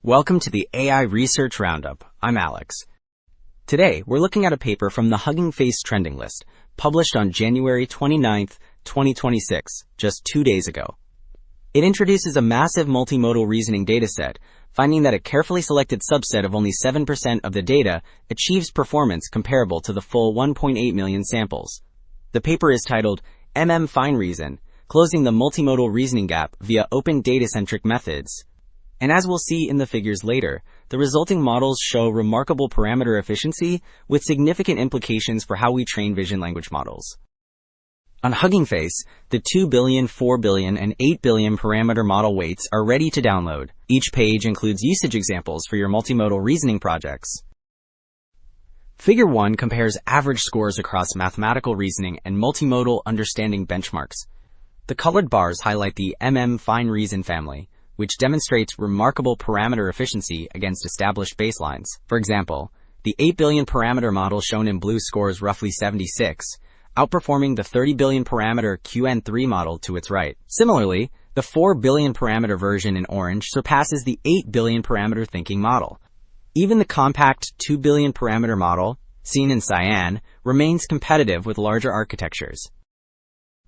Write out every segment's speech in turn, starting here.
Welcome to the AI Research Roundup. I'm Alex. Today, we're looking at a paper from the Hugging Face Trending List, published on January 29th, 2026, just 2 days ago. It introduces a massive multimodal reasoning dataset, finding that a carefully selected subset of only 7% of the data achieves performance comparable to the full 1.8 million samples. The paper is titled MMFineReason, Closing the Multimodal Reasoning Gap via Open Data-Centric Methods. And as we'll see in the figures later, the resulting models show remarkable parameter efficiency with significant implications for how we train vision language models. On Hugging Face, the 2 billion, 4 billion, and 8 billion parameter model weights are ready to download. Each page includes usage examples for your multimodal reasoning projects. Figure 1 compares average scores across mathematical reasoning and multimodal understanding benchmarks. The colored bars highlight the MMFineReason family, which demonstrates remarkable parameter efficiency against established baselines. For example, the 8 billion parameter model shown in blue scores roughly 76, outperforming the 30 billion parameter QN3 model to its right. Similarly, the 4 billion parameter version in orange surpasses the 8 billion parameter thinking model. Even the compact 2 billion parameter model, seen in cyan, remains competitive with larger architectures.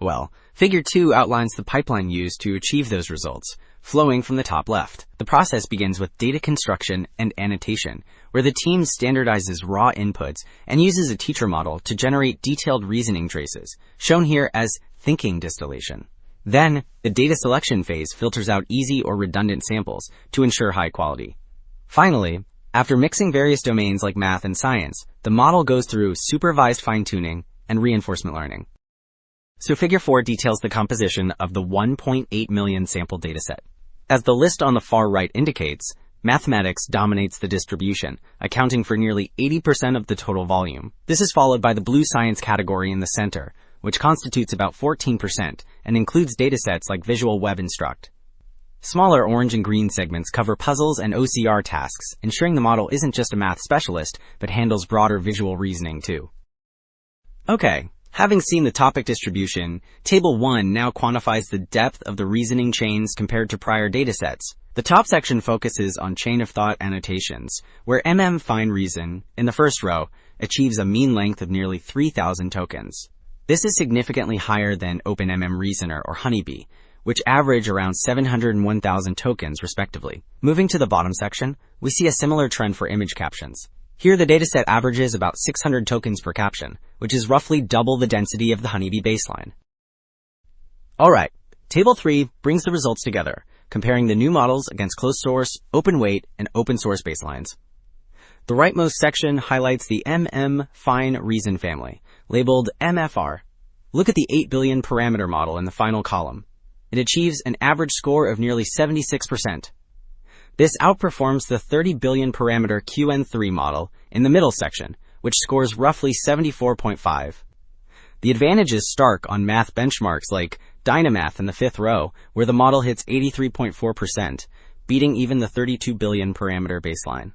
Well, Figure 2 outlines the pipeline used to achieve those results, flowing from the top left. The process begins with data construction and annotation, where the team standardizes raw inputs and uses a teacher model to generate detailed reasoning traces, shown here as thinking distillation. Then, the data selection phase filters out easy or redundant samples to ensure high quality. Finally, after mixing various domains like math and science, the model goes through supervised fine-tuning and reinforcement learning. So Figure 4 details the composition of the 1.8 million sample dataset. As the list on the far right indicates, mathematics dominates the distribution, accounting for nearly 80% of the total volume. This is followed by the blue science category in the center, which constitutes about 14% and includes datasets like Visual Web Instruct. Smaller orange and green segments cover puzzles and OCR tasks, ensuring the model isn't just a math specialist, but handles broader visual reasoning too. Okay. Having seen the topic distribution, Table 1 now quantifies the depth of the reasoning chains compared to prior datasets. The top section focuses on chain of thought annotations, where MMFineReason, in the first row, achieves a mean length of nearly 3,000 tokens. This is significantly higher than OpenMMReasoner or Honeybee, which average around 700 and 1,000 tokens respectively. Moving to the bottom section, we see a similar trend for image captions. Here the dataset averages about 600 tokens per caption, which is roughly double the density of the Honeybee baseline. Alright, Table 3 brings the results together, comparing the new models against closed source, open weight, and open source baselines. The rightmost section highlights the MMFineReason family, labeled MFR. Look at the 8 billion parameter model in the final column. It achieves an average score of nearly 76%. This outperforms the 30 billion parameter QN3 model in the middle section, which scores roughly 74.5. The advantage is stark on math benchmarks like Dynamath in the fifth row, where the model hits 83.4%, beating even the 32 billion parameter baseline.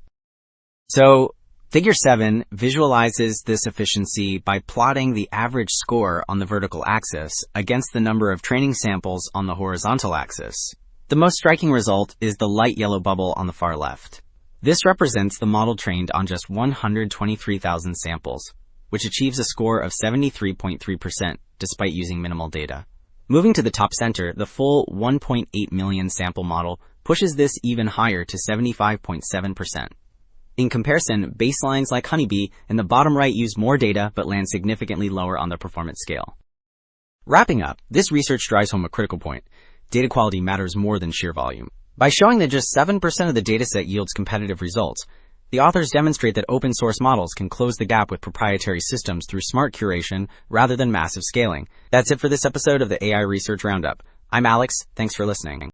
So, Figure 7 visualizes this efficiency by plotting the average score on the vertical axis against the number of training samples on the horizontal axis. The most striking result is the light yellow bubble on the far left. This represents the model trained on just 123,000 samples, which achieves a score of 73.3% despite using minimal data. Moving to the top center, the full 1.8 million sample model pushes this even higher to 75.7%. In comparison, baselines like Honeybee in the bottom right use more data but land significantly lower on the performance scale. Wrapping up, this research drives home a critical point. Data quality matters more than sheer volume. By showing that just 7% of the dataset yields competitive results, the authors demonstrate that open source models can close the gap with proprietary systems through smart curation rather than massive scaling. That's it for this episode of the AI Research Roundup. I'm Alex. Thanks for listening.